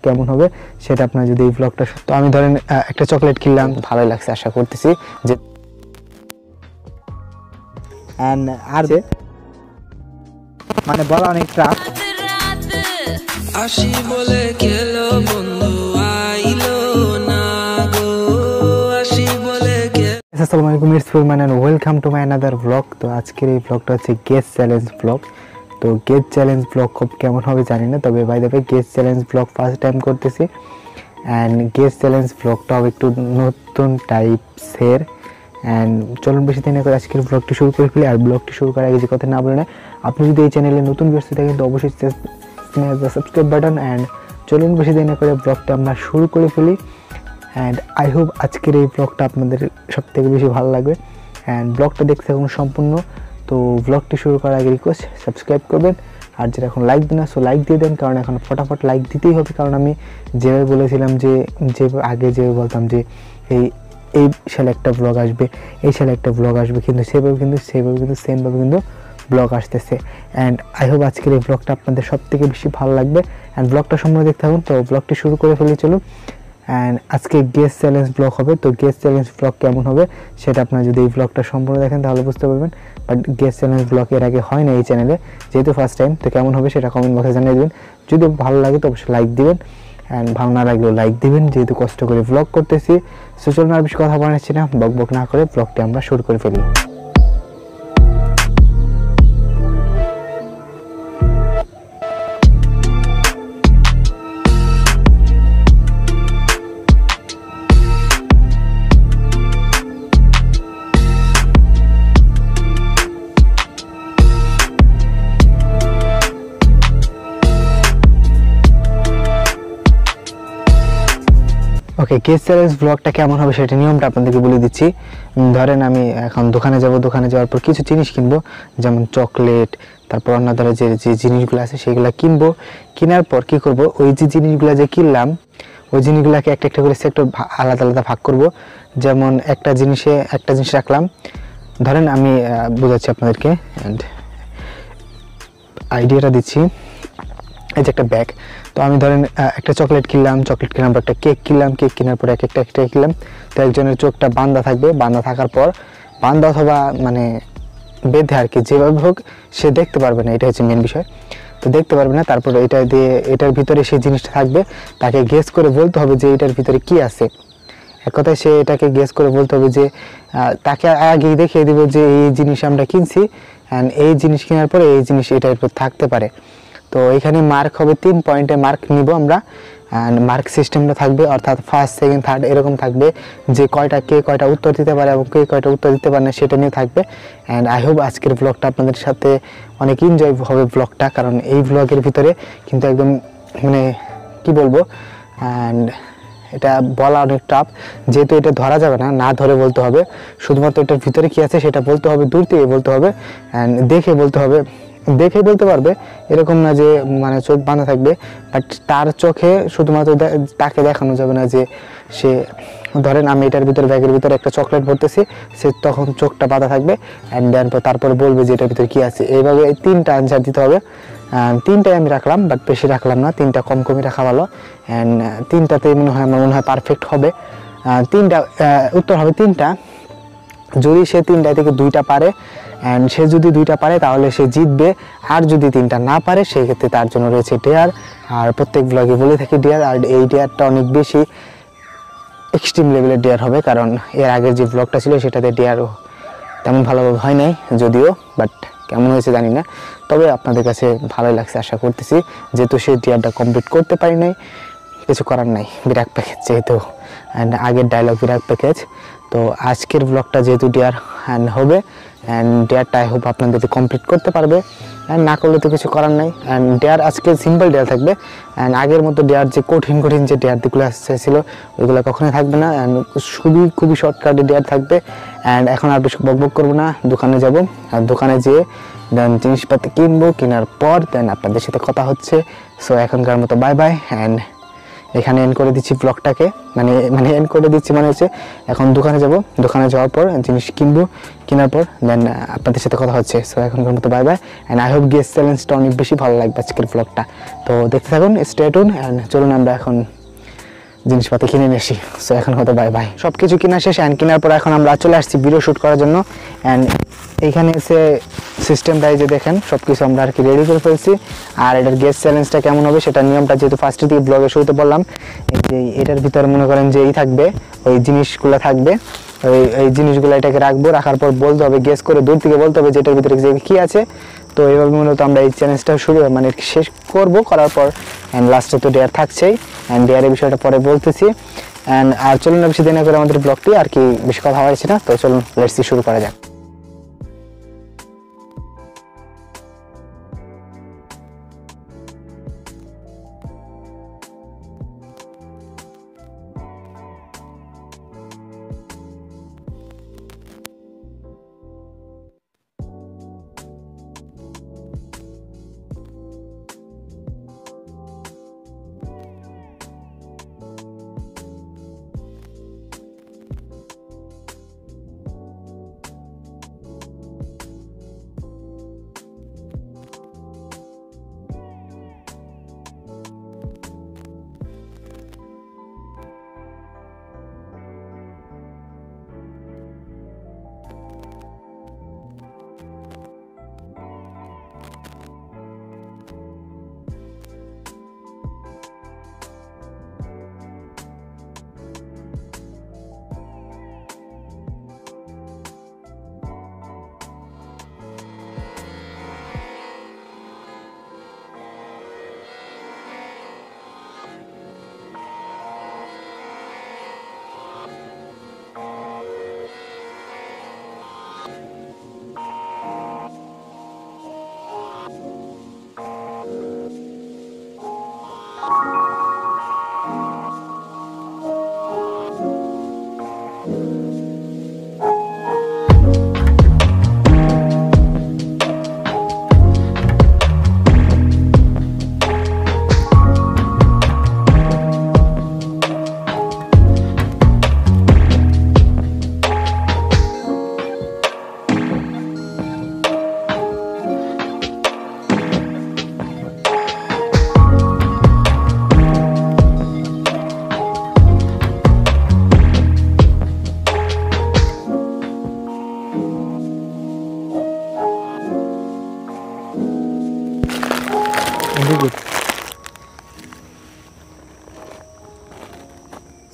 কেমন হবে সেটা আপনারা যদি এই ব্লগটা, তো আমি ধরেন একটা চকলেট কিনলাম, ভালোই লাগছে আশা করতেছি যে আর যে মানে বলা অনেক টাফ। আসি বলে গেলো বন্ধু আইলো না গো, আসি বলে গেলো। আসসালামু আলাইকুম, ইটস ফুলমান and welcome to my another blog. তো আজকের এই ব্লগটা হচ্ছে গেস চ্যালেঞ্জ ব্লগ। তো গেস চ্যালেঞ্জ ব্লগ খুব কেমন হবে জানি না, তবে by the way guess challenge blog first time করতেছি অ্যান্ড গেস চ্যালেঞ্জ ব্লগটা হবে একটু নতুন টাইপসের। অ্যান্ড চলুন বেশি দিন করে আজকের ব্লগটি শুরু করে ফেলি। আর ব্লগটি শুরু করার আগে যে কথা না বলে না, আপনি যদি এই চ্যানেলে নতুন ব্যস্ত থাকেন তো অবশ্যই সাবস্ক্রাইব বাটন। অ্যান্ড চলুন বেশি দিন করে ব্লগটা আমরা শুরু করে ফেলি। অ্যান্ড আই হোপ আজকের এই ব্লগটা আপনাদের সব থেকে বেশি ভালো লাগবে। অ্যান্ড ব্লগটা দেখতে থাকুন সম্পূর্ণ। তো ব্লগটি শুরু করার আগে রিকোয়েস্ট সাবস্ক্রাইব করবেন, আর যেটা এখন লাইক দিন না সো লাইক দিয়ে দেন, কারণ এখন ফটাফট লাইক দিতেই হবে। কারণ আমি যেভাবে বলেছিলাম যে আগে যেভাবে বলতাম যে এই সালে একটা ব্লগ আসবে, এই সালে একটা ব্লগ আসবে, কিন্তু সেভাবে কিন্তু সেমভাবে কিন্তু ব্লগ আসতেছে। অ্যান্ড আই হোপ আজকের এই ব্লগটা আপনাদের সব থেকে বেশি ভালো লাগবে। অ্যান্ড ব্লগটা সম্পূর্ণ দেখতে থাকুন। তো ব্লগটি শুরু করে ফেলি চলুন। অ্যান্ড আজকে গেস চ্যালেঞ্জ ব্লগ হবে। তো গেস চ্যালেঞ্জ ব্লগ কেমন হবে সেটা আপনারা যদি এই ব্লগটা সম্পূর্ণ দেখেন তাহলে বুঝতে পারবেন। বাট গেস চ্যালেঞ্জ ব্লগ এর আগে হয় না এই চ্যানেলে, যেহেতু ফার্স্ট টাইম। তো কেমন হবে সেটা কমেন্ট বক্সে জানিয়ে দেবেন। যদি ভালো লাগে তো অবশ্যই লাইক দিবেন, অ্যান্ড ভালো না লাগলেও লাইক দিবেন, যেহেতু কষ্ট করে ব্লগ করতেছি। সো চলুন আর বেশি কথা বানাচ্ছি না, বক না করে ব্লগটি আমরা শুরু করে ফেলি। ওকে, গেস চ্যালেঞ্জ ব্লগটা কেমন হবে সেটা নিয়মটা আপনাদেরকে বলে দিচ্ছি। ধরেন আমি এখন দোকানে যাওয়ার পর কিছু জিনিস কিনবো, যেমন চকলেট, তারপর অন্য ধরনের যে জিনিসগুলো আছে সেগুলো কিনবো। কেনার পর কি করব, ওই যে জিনিসগুলো যে কিনলাম ওই জিনিসগুলোকে একটা একটা করে সেক্টর আলাদা আলাদা ভাগ করব। যেমন একটা জিনিস রাখলাম, ধরেন আমি বোঝাচ্ছি আপনাদেরকে অ্যান্ড আইডিয়াটা দিচ্ছি। এই যে একটা ব্যাগ, তো আমি ধরেন একটা চকলেট কিনলাম পর একটা কেক কিনলাম, কেক কেনার পর একটা কিনলাম। তো একজনের চোখটা বান্ধা থাকবে, বান্ধা থাকার পর বান্ধা অথবা মানে বেঁধে আর কি, যেভাবে হোক সে দেখতে পারবে না, এটা হচ্ছে মেন বিষয়। তো দেখতে পারবে না, তারপর এটার ভিতরে সেই জিনিসটা থাকবে, তাকে গেস করে বলতে হবে যে এটার ভিতরে কি আছে। এক কথায় সে এটাকে গেস করে বলতে হবে যে তাকে আগেই দেখিয়ে দেবে যে এই জিনিস আমরা কিনছি অ্যান্ড এই জিনিস কেনার পরে এই জিনিস এটার উপর থাকতে পারে। তো এখানে মার্ক হবে 3 পয়েন্টে মার্ক নিব আমরা। অ্যান্ড মার্ক সিস্টেমটা থাকবে, অর্থাৎ ফার্স্ট সেকেন্ড থার্ড এরকম থাকবে, যে কে কয়টা উত্তর দিতে পারে এবং কে কয়টা উত্তর দিতে পারে না সেটা নিয়ে থাকবে। অ্যান্ড আই হোপ আজকের ব্লগটা আপনাদের সাথে অনেক এনজয় হবে ব্লগটা, কারণ এই ব্লগের ভিতরে কিন্তু একদম মানে কি বলবো, অ্যান্ড এটা বলা অনেক টাফ, যেহেতু এটা ধরা যাবে না ধরে বলতে হবে। শুধুমাত্র এটার ভিতরে কি আছে সেটা বলতে হবে, দূর থেকে বলতে হবে অ্যান্ড দেখে বলতে হবে। দেখে বলতে পারবে এরকম না যে মানে চোখ বাঁধা থাকবে, বাট তার চোখে শুধুমাত্র তাকে দেখানো যাবে না যে সে, ধরেন আমি এটার ভিতরে ব্যাগের ভিতরে একটা চকলেট ভরতেছি, সে তখন চোখটা বাঁধা থাকবে অ্যান্ড দেন তারপরে বলবে যে এটার ভিতরে কী আছে। এইভাবে 3টা আনসার দিতে হবে। 3টাই আমি রাখলাম, বাট বেশি রাখলাম না, 3টা কমই রাখা ভালো। অ্যান্ড 3টাতেই আমার মনে হয় পারফেক্ট হবে। 3টা উত্তর হবে 3টা। যদি সে 3টা থেকে 2টা পারে অ্যান্ড সে যদি 2টা পারে তাহলে সে জিতবে, আর যদি 3টা না পারে সেই ক্ষেত্রে তার জন্য রয়েছে ডেয়ার। আর প্রত্যেক ব্লগে বলে থাকি ডেয়ার, আর এই ডেয়ারটা অনেক বেশি এক্সট্রিম লেভেলের ডেয়ার হবে, কারণ এর আগের যে ব্লগটা ছিল সেটাতে ডেয়ার তেমন ভালোভাবে হয় নাই যদিও, বাট কেমন হয়েছে জানি না, তবে আপনাদের কাছে ভালোই লাগছে আশা করতেছি। যেহেতু সেই ডেয়ারটা কমপ্লিট করতে পারি নাই, কিছু করার নাই, বিরাট প্যাকেজ যেহেতু, অ্যান্ড আগের ডায়লগ বিরাট প্যাকেজ। তো আজকের ব্লগটা যেহেতু ডেয়ার হবে অ্যান্ড ডেয়ারটা আই হোপ আপনাদের কমপ্লিট করতে পারবে, অ্যান্ড না করলে তো কিছু করার নাই। অ্যান্ড ডেয়ার আজকে সিম্পল ডেয়ার থাকবে, অ্যান্ড আগের মতো ডেয়ার যে কঠিন যে ডেয়ারগুলো আসছিল ওইগুলো কখনোই থাকবে না, অ্যান্ড খুবই শর্টকাটে ডেয়ার থাকবে। অ্যান্ড এখন আর বেশি বকবক করবো না, দোকানে যাব, আর দোকানে যেয়ে দেন জিনিসপাতি কিনবো, কেনার পর দেন আপনাদের সাথে কথা হচ্ছে। সো এখনকার মতো বাই বাই, অ্যান্ড এখানে এন্ড করে দিচ্ছি ব্লগটাকে, মানে এন্ড করে দিচ্ছি মানে হচ্ছে এখন দোকানে যাব, দোকানে যাওয়ার পর জিনিস কিনবো, কেনার পর দেন আপনাদের সাথে কথা হচ্ছে। সো এখনকার মতো bye bye, and I hope guess চ্যালেঞ্জটা অনেক বেশি ভালো লাগবে আজকের ব্লগটা। তো দেখতে থাকুন, স্টে টিউন, অ্যান্ড চলুন আমরা এখন জিনিসপাতি কিনে নিয়ে আসি। সো এখন হয়তো বাই বাই, সব কিছু কেনা শেষ, অ্যান্ড কেনার পর এখন আমরা চলে আসছি ভিডিও শ্যুট করার জন্য। অ্যান্ড এইখানে এসে সিস্টেমটা এই যে দেখেন সব কিছু আমরা আর কি রেডি করে ফেলছি। আর এটার গেস চ্যালেঞ্জটা কেমন হবে সেটা নিয়মটা যেহেতু ফার্স্টের দিকে ব্লগের শুরুতে বললাম, এই যে এটার ভিতরে মনে করেন যে এই থাকবে, ওই জিনিসগুলো থাকবে, এই জিনিসগুলো এটাকে রাখবো, রাখার পর বলতে হবে, গেস করে দূর থেকে বলতে হবে যে এটার ভিতরে কী আছে। তো এইভাবে মূলত আমরা এই চ্যালেঞ্জটা শুরু মানে শেষ করবো, করার পর অ্যান্ড লাস্টে তো ডেয়ার থাকছেই, অ্যান্ড ডেয়ারের বিষয়টা পরে বলতেছি। অ্যান্ড আর চলুন না বেশি দেরি করে আমাদের ব্লগটি আর কি বেশি কথা হয়েছে না, তো চলুন লেটস সি, শুরু করা যাক।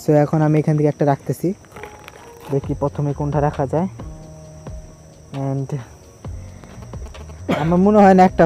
সো এখন আমি এখান থেকে একটা রাখতেছি, দেখি প্রথমে কোনটা রাখা যায়। অ্যান্ড আমার মনে হয় না একটা,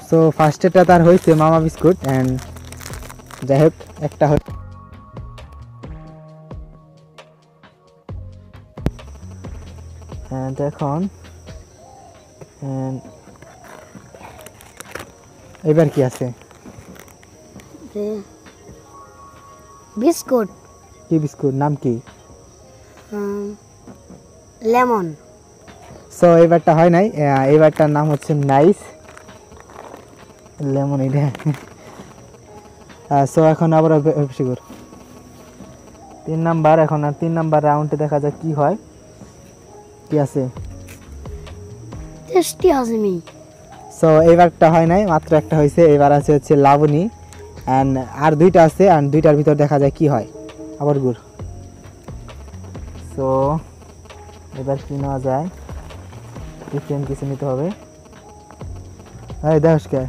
সো ফার্স্টেটা তার হয়েছে মামা বিস্কুট, অ্যান্ড যাই হোক একটা অ্যান্ড এখন এবার কি আছে? বিস্কুট। কি বিস্কুট, নাম কি? লেমন। সো এবারটা হয় নাই, এবারটার নাম হচ্ছে নাইস লেমন। এটা সো এখন আবার অভিষেক 3 নাম্বার, এখন আর 3 নাম্বার রাউন্ডে দেখা যাক কি হয়, কি আছে। টেস্টি হাজমি। সো এবারটা হয় নাই, মাত্র একটা হয়েছে, এবার আছে হচ্ছে লাবণী, অ্যান্ড আর দুইটা আছে, অ্যান্ড দুইটার ভিতর দেখা যায় কি হয়, আবার গুড়। সো এবার কি নেওয়া যায়, ডিফারেন্ট কিছু নিতে হবে। এই দেখে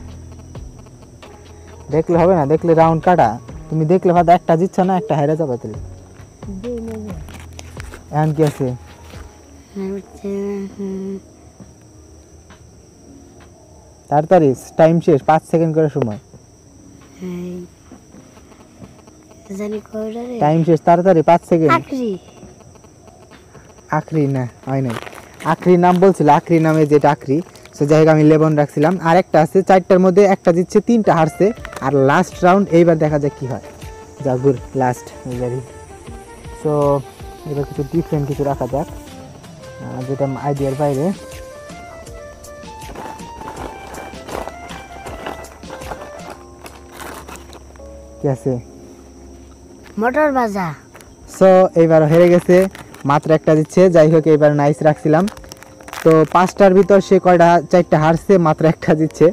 দেখলে হবে না, দেখলে রাউন্ড কাটা, তুমি দেখলে হয়তো একটা জিতছ না, একটা হেরে যাবে। তাহলে এখন কি আছে? তাড়াতাড়ি, টাইম শেষ, 5 সেকেন্ড করে সময়, টাইম শেষ, তাড়াতাড়ি 5 সেকেন্ড। আখরি না, হয় নাই। আখরির নাম বলছিল, আখরি নামে যেটা আখরি। সো যাই হোক আমি লেবন রাখছিলাম, আর একটা আছে, 4টার মধ্যে একটা জিতছে, 3টা হারছে। আর লাস্ট রাউন্ড, এইবার দেখা যাক কি হয়। জাগুর লাস্ট এইবারই। সো এবার কিছু ডিফারেন্ট কিছু রাখা যাক, যেটা আইডিয়ার বাইরে। কি আছে? মোটর ভাজা। সো এইবার হেরে গেছে, মাত্র একটা দিচ্ছে। যাই হোক এইবার নাইস রাখছিলাম। তো 5টার ভিতর সে কয়টা 4টা হারছে, মাত্র একটা দিচ্ছে।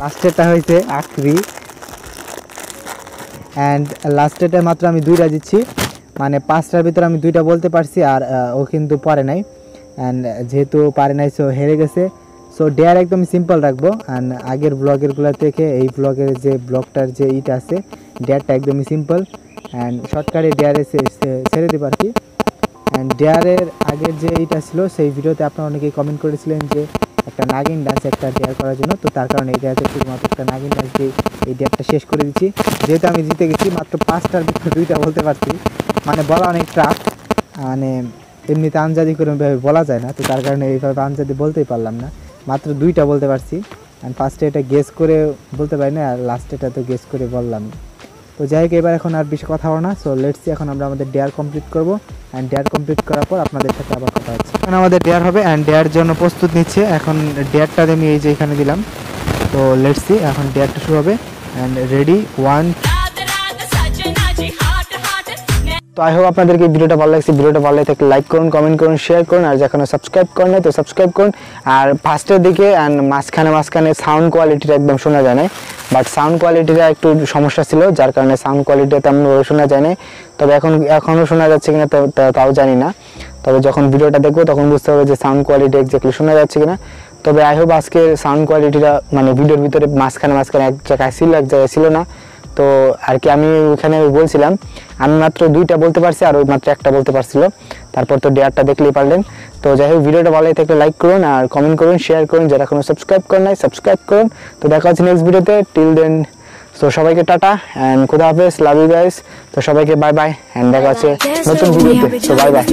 লাস্টেরটা হয়েছে আখরি, অ্যান্ড লাস্টেরটা মাত্র আমি 2টা দিচ্ছি, মানে 5টার ভিতরে আমি 2টা বলতে পারছি, আর ও কিন্তু পারে নাই। অ্যান্ড যেহেতু পারে নাই সো হেরে গেছে। সো ডেয়ার একদম সিম্পল রাখবো, অ্যান্ড আগের ব্লগেরগুলো থেকে এই ব্লগের যে ব্লগটার যে ইটা আছে ডেয়ারটা একদমই সিম্পল, অ্যান্ড শর্টকাটে ডেয়ারে ছেড়ে দেবো আর কি। অ্যান্ড ডেয়ারের আগের যে ইটা ছিল সেই ভিডিওতে আপনারা অনেকেই কমেন্ট করেছিলেন যে একটা নাগিন ডান্স একটা ডেয়ার করার জন্য, তো তার কারণে এই ডেয়ারতে শুধুমাত্র একটা নাগিন ডান্স দিয়ে এই ডেয়ারটা শেষ করে দিচ্ছি। যেহেতু আমি জিতে গেছি, মাত্র 5টার ভিতরে 2টা বলতে পারছি, মানে বলা অনেক টাফ, মানে এমনিতে আনজাদি করে বলা যায় না, তো তার কারণে এইভাবে আনজাদি বলতেই পারলাম না, মাত্র 2টা বলতে পারছি। অ্যান্ড ফার্স্টে এটা গেস করে বলতে পারি না, আর লাস্টেটা তো গেস করে বললাম। তো যাই হোক এবার এখন আর বেশি কথা হবে না। সো লেটস সি এখন আমরা আমাদের ডেয়ার কমপ্লিট করব, অ্যান্ড ডেয়ার কমপ্লিট করার পর আপনাদের সাথে আবার কথা হচ্ছে। এখন আমাদের ডেয়ার হবে, অ্যান্ড ডেয়ার জন্য প্রস্তুত নিচ্ছে। এখন ডেয়ারটা আমি এই যে এখানে দিলাম। তো লেটস সি এখন ডেয়ারটা শুরু হবে, অ্যান্ড রেডি 1। তো আই হোপ আপনাদেরকে ভিডিওটা ভালো লাগছে। ভিডিওটা ভালো লাগে থাকলে লাইক করুন, কমেন্ট করুন, শেয়ার করুন, আর যখন সাবস্ক্রাইব করেন না তো সাবস্ক্রাইব করুন। আর ফার্স্টের দিকে অ্যান্ড মাঝখানে সাউন্ড কোয়ালিটিটা একদম শোনা যায় না, বাট সাউন্ড কোয়ালিটিটা একটু সমস্যা ছিল, যার কারণে সাউন্ড কোয়ালিটিটা তেমনভাবে শোনা যায় না। তবে এখনও শোনা যাচ্ছে কিনা তাও জানি না, তবে যখন ভিডিওটা দেখবো তখন বুঝতে হবে যে সাউন্ড কোয়ালিটি এক্স্যাক্টলি শোনা যাচ্ছে কিনা। তবে আই হোপ আজকে সাউন্ড কোয়ালিটিটা মানে ভিডিওর ভিতরে মাঝখানে এক জায়গায় ছিল, এক জায়গায় ছিল না। তো আর কি আমি ওখানে বলছিলাম আমি মাত্র 2টা বলতে পারছি, আর ওই মাত্র একটা বলতে পারছিল। তারপর তো ডেয়ারটা দেখলেই পারলেন। তো যাই হোক ভিডিওটা ভালো লাগে থাকলে লাইক করুন, আর কমেন্ট করুন, শেয়ার করুন, যারা এখনো সাবস্ক্রাইব করেন নাই সাবস্ক্রাইব করুন। তো দেখা হচ্ছে নেক্সট ভিডিওতে, টিল দেন তো সবাইকে টাটা অ্যান্ড খুদা হাফেজ, লাভ ইউ গাইস। তো সবাইকে বাই বাই, অ্যান্ড দেখা হচ্ছে নতুন ভিডিওতে। তো বাই বাই।